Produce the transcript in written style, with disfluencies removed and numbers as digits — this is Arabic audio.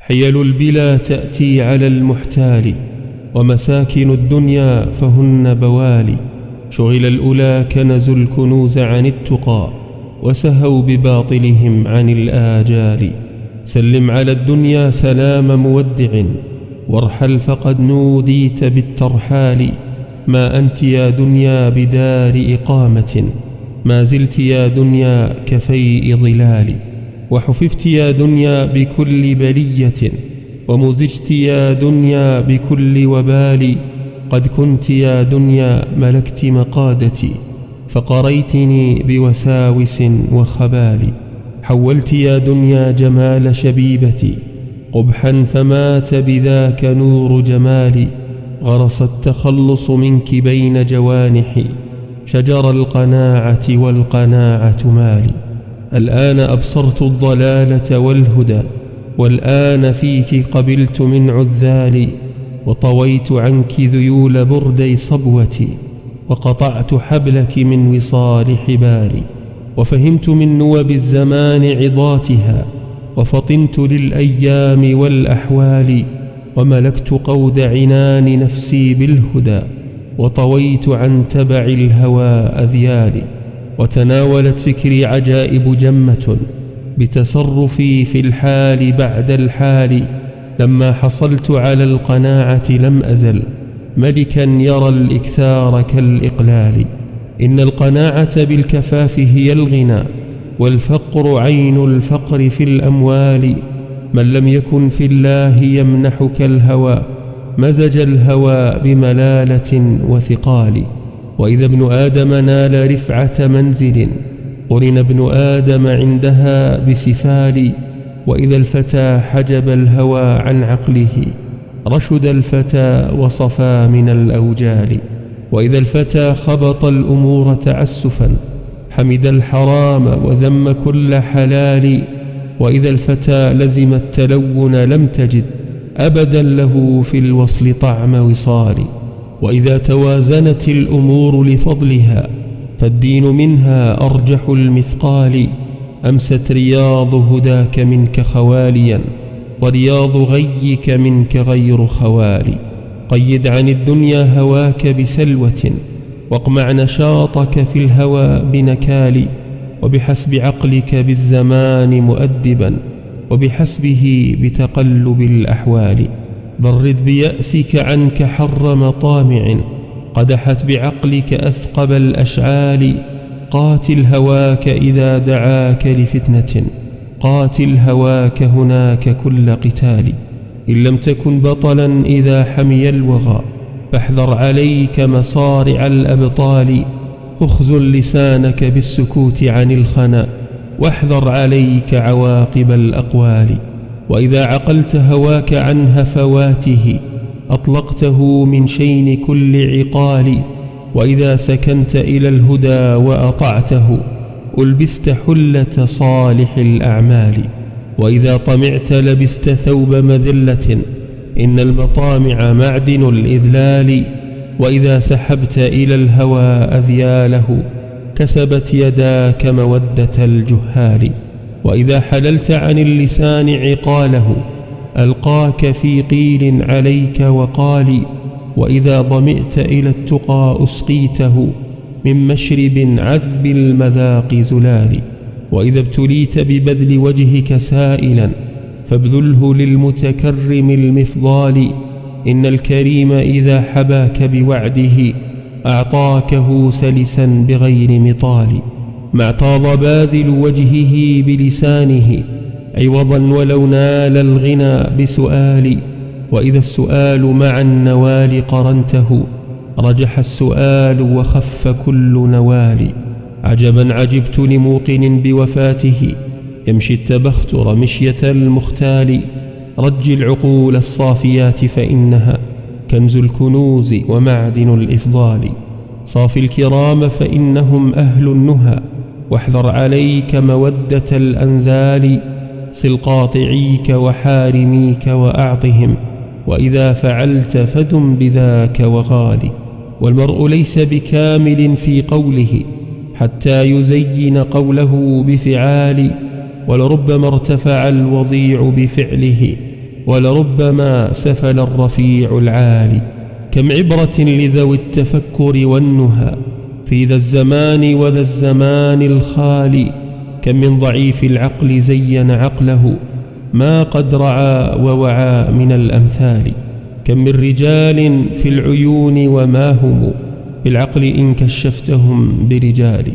حيل البلا تأتي على المحتال، ومساكن الدنيا فهن بوالي. شغل الأولى كنزوا الكنوز عن التقى، وسهوا بباطلهم عن الآجال. سلم على الدنيا سلام مودع، وارحل فقد نوديت بالترحال. ما أنت يا دنيا بدار إقامة، ما زلت يا دنيا كفيء ظلال. وحففت يا دنيا بكل بلية، ومزجت يا دنيا بكل وبال. قد كنت يا دنيا ملكت مقادتي، فقريتني بوساوس وخبال. حولت يا دنيا جمال شبيبتي قبحا، فمات بذاك نور جمالي. غرس التخلص منك بين جوانحي، شجر القناعة والقناعة مالي. الآن أبصرت الضلالة والهدى، والآن فيك قبلت من عذالي. وطويت عنك ذيول بردي صبوتي، وقطعت حبلك من وصال حبالي. وفهمت من نوب الزمان عظاتها، وفطنت للأيام والأحوال. وملكت قود عنان نفسي بالهدى، وطويت عن تبع الهوى أذيالي. وتناولت فكري عجائب جمة، بتصرفي في الحال بعد الحال. لما حصلت على القناعة لم أزل ملكا يرى الإكثار كالإقلال. إن القناعة بالكفاف هي الغنى، والفقر عين الفقر في الأموال. من لم يكن في الله يمنحك الهوى، مزج الهوى بملالة وثقال. وإذا ابن آدم نال رفعة منزل، قرن ابن آدم عندها بسفال. وإذا الفتى حجب الهوى عن عقله، رشد الفتى وصفى من الأوجال. وإذا الفتى خبط الأمور تعسفا، حمد الحرام وذم كل حلال. وإذا الفتى لزم التلون لم تجد أبدا له في الوصل طعم وصال. وإذا توازنت الأمور لفضلها، فالدين منها أرجح المثقال. أمست رياض هداك منك خواليا، ورياض غيك منك غير خوالي. قيد عن الدنيا هواك بسلوة، واقمع نشاطك في الهوى بنكال. وبحسب عقلك بالزمان مؤدبا، وبحسبه بتقلب الأحوال. برد بيأسك عنك حر مطامع، قدحت بعقلك أثقب الأشعال. قاتل هواك إذا دعاك لفتنة، قاتل هواك هناك كل قتال. إن لم تكن بطلا إذا حمي الوغى، فاحذر عليك مصارع الأبطال. اخذل لسانك بالسكوت عن الخنا، واحذر عليك عواقب الأقوال. وإذا عقلت هواك عن هفواته، أطلقته من شين كل عقال. وإذا سكنت إلى الهدى وأطعته، ألبست حلة صالح الأعمال. وإذا طمعت لبست ثوب مذلة، إن المطامع معدن الإذلال. وإذا سحبت إلى الهوى أذياله، كسبت يداك مودة الجهال. وإذا حللت عن اللسان عقاله، ألقاك في قيل عليك وقال. وإذا ضمئت إلى التقى أسقيته، من مشرب عذب المذاق زلال. وإذا ابتليت ببذل وجهك سائلا، فابذله للمتكرم المفضال. إن الكريم إذا حباك بوعده، أعطاكه سلسا بغير مطال. ما اعتاض باذل وجهه بلسانه، عوضا ولو نال الغنى بسؤال. وإذا السؤال مع النوال قرنته، رجح السؤال وخف كل نوال. عجبا عجبت لموقن بوفاته، يمشي التبختر مشية المختال. رج العقول الصافيات فإنها كنز الكنوز ومعدن الإفضال. صاف الكرام فإنهم أهل النهى، واحذر عليك مودة الأنذال. صل قاطعيك وحارميك وأعطهم، وإذا فعلت فدم بذاك وغال. والمرء ليس بكامل في قوله، حتى يزين قوله بفعال. ولربما ارتفع الوضيع بفعله، ولربما سفل الرفيع العالي. كم عبرة لذوي التفكر والنهى في ذا الزمان وذا الزمان الخالي. كم من ضعيف العقل زين عقله ما قد رعى ووعى من الأمثال. كم من رجال في العيون وما هم بالعقل إن كشفتهم برجال.